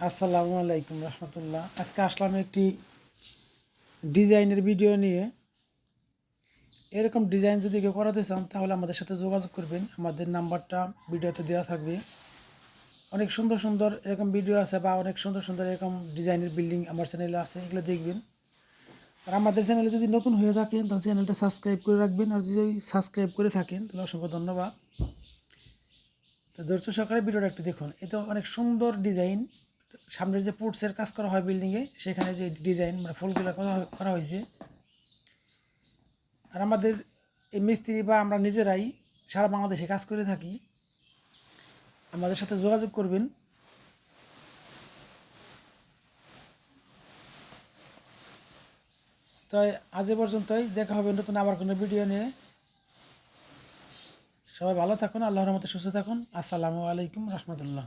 আসসালামু আলাইকুম রহমতুল্লাহ। আজকে আসলাম একটি ডিজাইনের ভিডিও নিয়ে। এরকম ডিজাইন যদি কেউ করাতে চান তাহলে আমাদের সাথে যোগাযোগ করবেন। আমাদের নাম্বারটা ভিডিওতে দেওয়া থাকবে। অনেক সুন্দর সুন্দর এরকম ভিডিও আছে বা অনেক সুন্দর সুন্দর এরকম ডিজাইনের বিল্ডিং আমার চ্যানেলে আছে, এগুলো দেখবেন। আর আমাদের চ্যানেলে যদি নতুন হয়ে থাকেন তাহলে চ্যানেলটা সাবস্ক্রাইব করে রাখবেন, আর যদি সাবস্ক্রাইব করে থাকেন তাহলে অসংখ্য ধন্যবাদ। তো ধৈর্য সহকারে ভিডিওটা একটু দেখুন। এটা অনেক সুন্দর ডিজাইন। সামনের যে পুটসের কাজ করা হয় বিল্ডিংয়ে, সেখানে যে ডিজাইন মানে ফুলগুলো করা হয়েছে। আর আমাদের এই মিস্ত্রি বা আমরা নিজেরাই সারা বাংলাদেশে কাজ করে থাকি। আমাদের সাথে যোগাযোগ করবেন। তাই আজ এ পর্যন্তই, দেখা হবে নতুন আবার কোনো ভিডিও নিয়ে। সবাই ভালো থাকুন, আল্লাহর রহমতে সুস্থ থাকুন। আসসালামু আলাইকুম রহমতুল্লাহ।